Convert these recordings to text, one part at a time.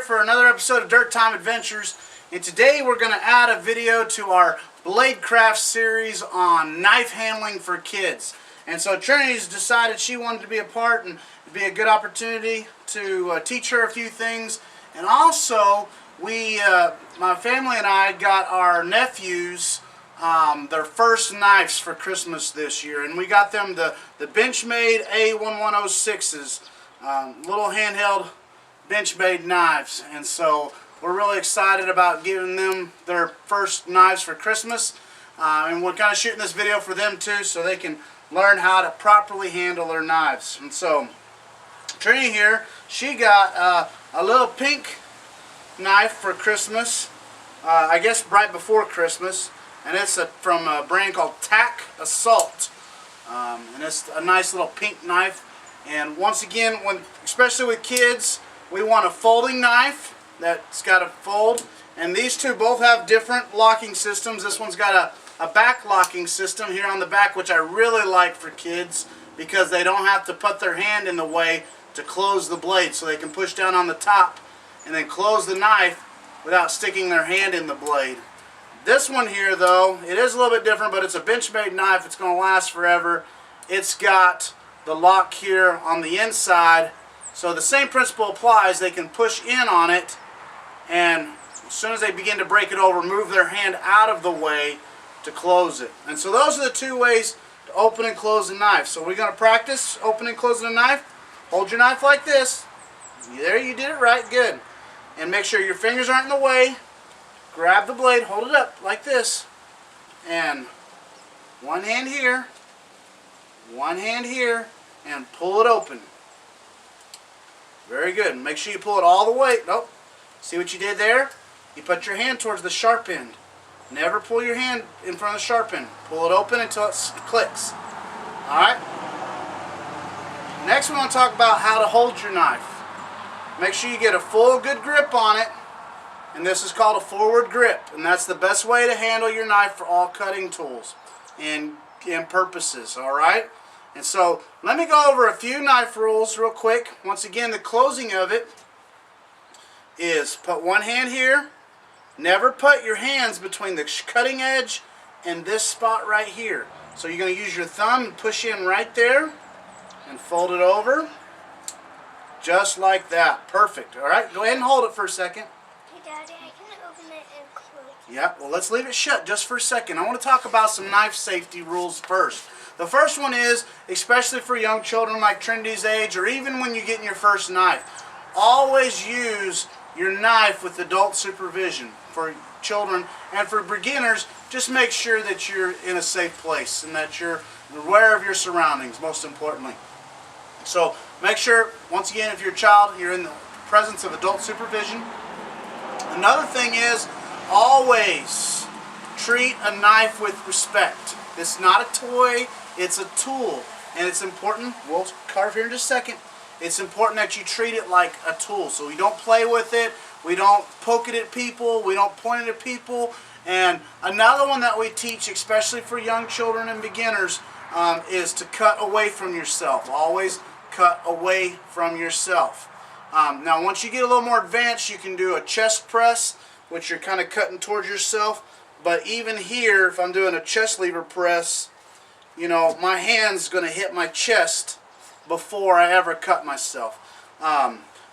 for another episode of Dirt Time Adventures, and today we're going to add a video to our Bladecraft series on knife handling for kids. And so Trinity's decided she wanted to be a part, and it'd be a good opportunity to teach her a few things. And also, my family and I got our nephews their first knives for Christmas this year, and we got them the Benchmade A1106s, little handheld Benchmade knives. And so we're really excited about giving them their first knives for Christmas, and we're kind of shooting this video for them too, so they can learn how to properly handle their knives. And so Trini here, she got a little pink knife for Christmas, I guess right before Christmas, and it's from a brand called Tack Assault, and it's a nice little pink knife. And once again, especially with kids, we want a folding knife that's got a fold, and these two both have different locking systems. This one's got a back locking system here on the back, which I really like for kids because they don't have to put their hand in the way to close the blade, so they can push down on the top and then close the knife without sticking their hand in the blade. This one here, though, it is a little bit different, but it's a Benchmade knife. It's going to last forever. It's got the lock here on the inside, so the same principle applies. They can push in on it, and as soon as they begin to break it over, move their hand out of the way to close it. And so those are the two ways to open and close a knife. So we're going to practice opening and closing a knife. Hold your knife like this. There, you did it right. Good. And make sure your fingers aren't in the way. Grab the blade, hold it up like this, and one hand here, and pull it open. Very good. Make sure you pull it all the way. Nope. See what you did there? You put your hand towards the sharp end. Never pull your hand in front of the sharp end. Pull it open until it clicks. Alright? Next we want to talk about how to hold your knife. Make sure you get a full good grip on it. And this is called a forward grip, and that's the best way to handle your knife for all cutting tools and purposes, alright? And so, let me go over a few knife rules real quick. Once again, the closing of it is put one hand here. Never put your hands between the cutting edge and this spot right here. So you're going to use your thumb and push in right there and fold it over. Just like that. Perfect. Alright, go ahead and hold it for a second. Daddy, I can open it and close it. Yeah, well, let's leave it shut just for a second. I want to talk about some knife safety rules first. The first one is, especially for young children like Trinity's age, or even when you're getting your first knife, always use your knife with adult supervision. For children and for beginners, just make sure that you're in a safe place and that you're aware of your surroundings, most importantly. So make sure, once again, if you're a child, you're in the presence of adult supervision. Another thing is, always treat a knife with respect. It's not a toy, it's a tool. And it's important, we'll carve here in just a second, it's important that you treat it like a tool. So we don't play with it, we don't poke it at people, we don't point it at people. And another one that we teach, especially for young children and beginners, is to cut away from yourself. Always cut away from yourself. Now once you get a little more advanced, you can do a chest press, which you're kind of cutting towards yourself. But even here, if I'm doing a chest lever press, you know, my hand's going to hit my chest before I ever cut myself.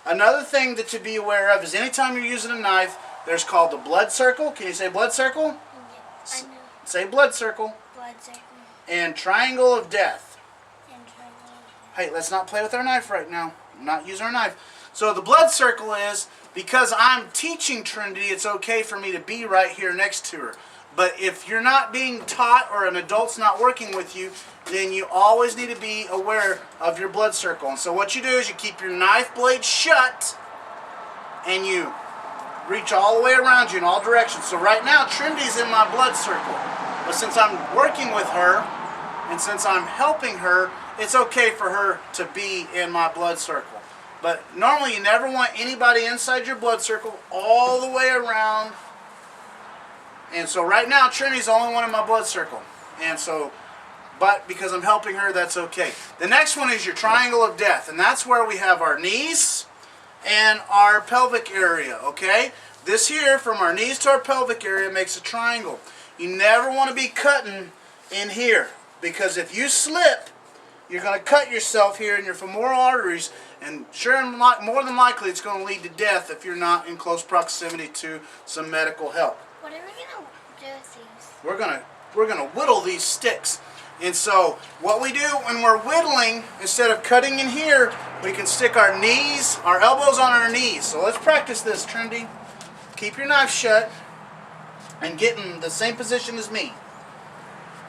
Another thing that to be aware of is anytime you're using a knife, there's called the blood circle. Can you say blood circle? I know. Say blood circle. Blood circle. And triangle of death. And triangle. Hey, let's not play with our knife right now. I'm not using our knife. So the blood circle is, because I'm teaching Trinity, it's okay for me to be right here next to her. But if you're not being taught or an adult's not working with you, then you always need to be aware of your blood circle. And so what you do is you keep your knife blade shut and you reach all the way around you in all directions. So right now Trinity's in my blood circle. But since I'm working with her and since I'm helping her, it's okay for her to be in my blood circle. But normally you never want anybody inside your blood circle all the way around. And so right now Trinity's the only one in my blood circle. And so, but because I'm helping her, that's okay. The next one is your triangle of death. And that's where we have our knees, and our pelvic area, okay? This here, from our knees to our pelvic area, makes a triangle. You never want to be cutting in here, because if you slip, you're going to cut yourself here in your femoral arteries, and more than likely it's going to lead to death if you're not in close proximity to some medical help. What are we going to do with these? We're gonna whittle these sticks. And so what we do when we're whittling, instead of cutting in here, we can stick our knees, our elbows on our knees. So let's practice this, Trinity. Keep your knife shut and get in the same position as me.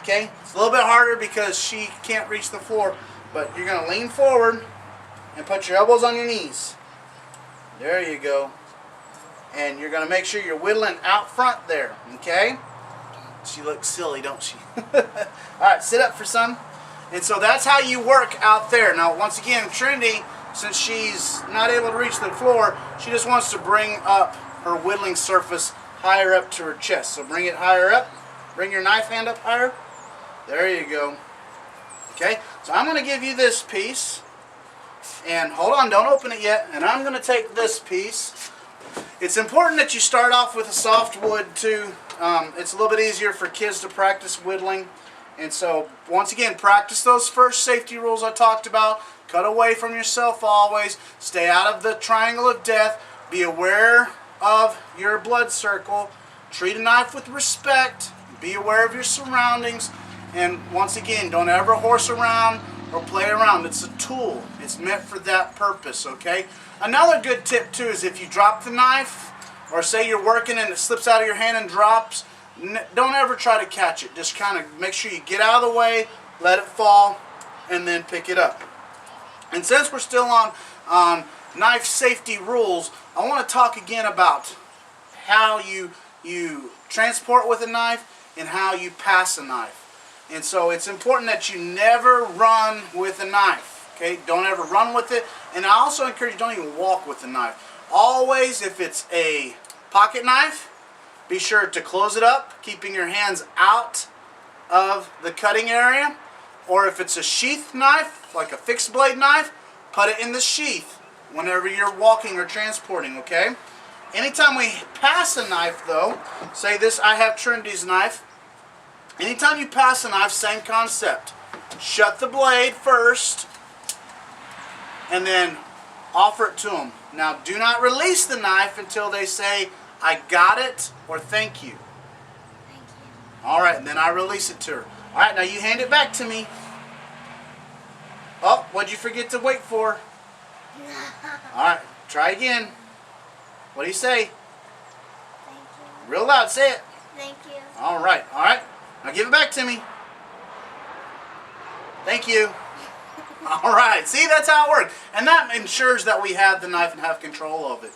Okay? It's a little bit harder because she can't reach the floor, but you're gonna lean forward and put your elbows on your knees. There you go. And you're gonna make sure you're whittling out front there, okay? She looks silly, don't she? Alright, sit up for some. And so that's how you work out there. Now, once again, Trinity, since she's not able to reach the floor, she just wants to bring up her whittling surface higher up to her chest. So bring it higher up. Bring your knife hand up higher. There you go. Okay, so I'm going to give you this piece. And hold on, don't open it yet. And I'm going to take this piece. It's important that you start off with a soft wood too. It's a little bit easier for kids to practice whittling. And so, once again, practice those first safety rules I talked about. Cut away from yourself always. Stay out of the triangle of death. Be aware of your blood circle. Treat a knife with respect. Be aware of your surroundings. And once again, don't ever horse around or play around. It's a tool. It's meant for that purpose, okay? Another good tip, too, is if you drop the knife, or say you're working and it slips out of your hand and drops, don't ever try to catch it. Just kind of make sure you get out of the way, let it fall, and then pick it up. And since we're still on knife safety rules, I want to talk again about how you transport with a knife and how you pass a knife. And so it's important that you never run with a knife. Okay? Don't ever run with it. And I also encourage you, don't even walk with the knife. Always, if it's a pocket knife, be sure to close it up, keeping your hands out of the cutting area. Or if it's a sheath knife, like a fixed blade knife, put it in the sheath whenever you're walking or transporting, okay? Anytime we pass a knife, though, say this, I have Trinity's knife. Anytime you pass a knife, same concept. Shut the blade first, and then offer it to them. Now, do not release the knife until they say, I got it, or thank you. Thank you. All right, and then I release it to her. All right, now you hand it back to me. Oh, what'd you forget to wait for? All right, try again. What do you say? Thank you. Real loud, say it. Thank you. All right. Now give it back to me. Thank you. All right, see, that's how it works. And that ensures that we have the knife and have control of it.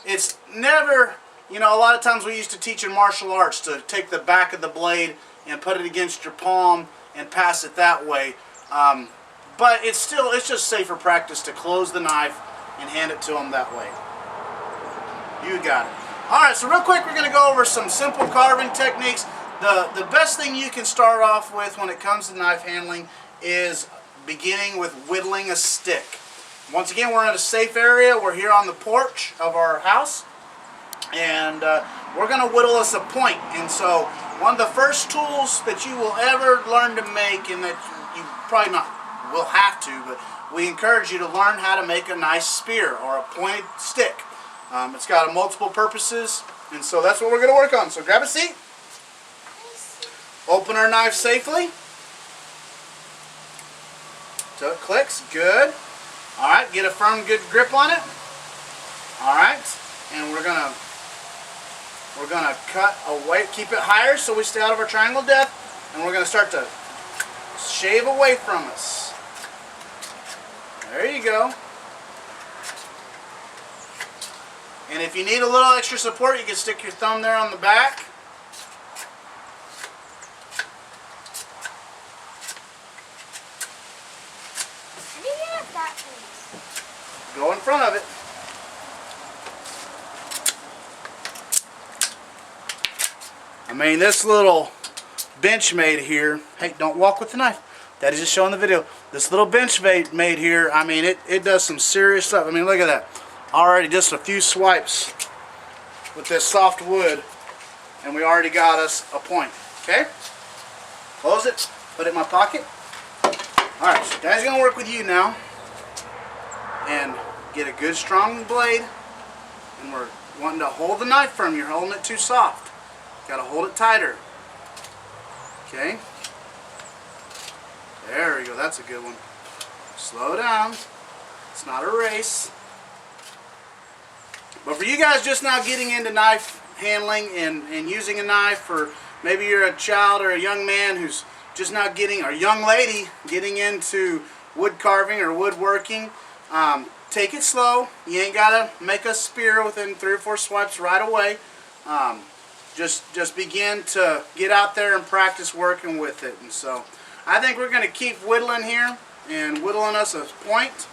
It's never, a lot of times we used to teach in martial arts to take the back of the blade and put it against your palm and pass it that way. But it's just safer practice to close the knife and hand it to them that way. You got it. All right, so real quick, we're going to go over some simple carving techniques. The best thing you can start off with when it comes to knife handling is beginning with whittling a stick. Once again, we're in a safe area. We're here on the porch of our house, and we're going to whittle us a point. And so one of the first tools that you will ever learn to make, and that you probably not will have to, but we encourage you to learn how to make a nice spear or a pointed stick. It's got multiple purposes, and so that's what we're going to work on. So grab a seat. Open our knife safely. So it clicks. Good. All right. Get a firm, good grip on it. All right. And we're gonna cut away. Keep it higher so we stay out of our triangle of death. And we're gonna start to shave away from us. There you go. And if you need a little extra support, you can stick your thumb there on the back. Go in front of it. I mean, this little bench made here, hey, don't walk with the knife. Daddy's just showing the video. This little bench made here, I mean, it does some serious stuff. I mean, look at that. already just a few swipes with this soft wood, and we already got us a point. Okay? Close it, put it in my pocket. Alright, so Daddy's going to work with you now and get a good strong blade, and we're wanting to hold the knife firm. You're holding it too soft. Got to hold it tighter. Okay? There we go, that's a good one. Slow down. It's not a race. But for you guys just now getting into knife handling and using a knife, for maybe you're a child or a young man who's just now getting, or a young lady getting into wood carving or woodworking, take it slow. You ain't got to make a spear within 3 or 4 swipes right away. Just begin to get out there and practice working with it. And so I think we're going to keep whittling here and whittling us a point.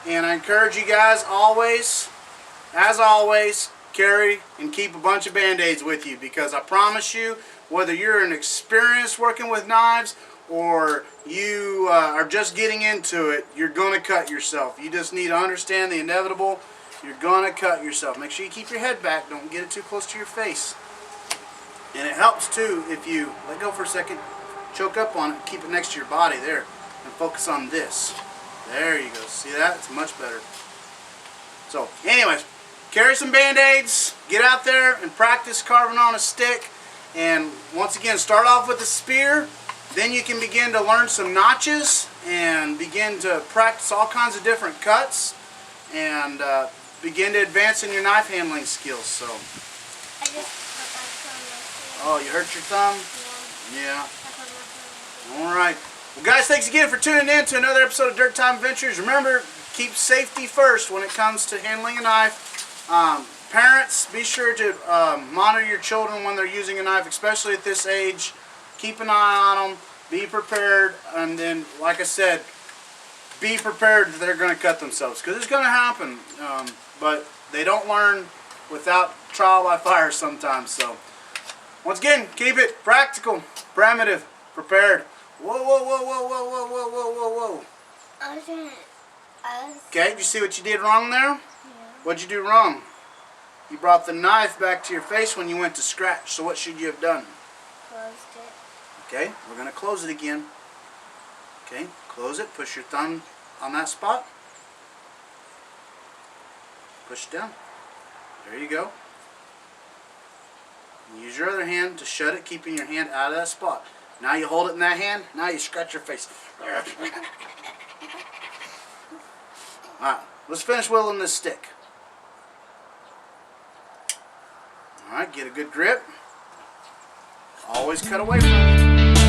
And I encourage you guys always, as always, carry and keep a bunch of band-aids with you, because I promise you, whether you're an experienced working with knives or you are just getting into it, you're going to cut yourself. You just need to understand the inevitable. You're going to cut yourself. Make sure you keep your head back. Don't get it too close to your face. And it helps too if you let go for a second, choke up on it, keep it next to your body there, and focus on this. There you go. See that? It's much better. So, anyways, carry some band-aids, get out there and practice carving on a stick. And once again, start off with a spear. Then you can begin to learn some notches and begin to practice all kinds of different cuts and begin to advance in your knife handling skills. So, I just put my thumb. oh, you hurt your thumb? Yeah. Yeah. All right. Well, guys, thanks again for tuning in to another episode of Dirt Time Adventures. Remember, keep safety first when it comes to handling a knife. Parents, be sure to monitor your children when they're using a knife, especially at this age. Keep an eye on them. Be prepared. And then, like I said, be prepared that they're going to cut themselves, because it's going to happen. But they don't learn without trial by fire sometimes. So, once again, keep it practical, primitive, prepared. Whoa, whoa, whoa, whoa, whoa, whoa, whoa, whoa, whoa, whoa. Okay, did you see what you did wrong there? Yeah. What'd you do wrong? You brought the knife back to your face when you went to scratch. So what should you have done? Closed it. Okay, we're going to close it again. Okay, close it. Push your thumb on that spot. Push it down. There you go. And use your other hand to shut it, keeping your hand out of that spot. Now you hold it in that hand. Now you scratch your face. Alright, let's finish whittling this stick. Alright, get a good grip. Always cut away from it.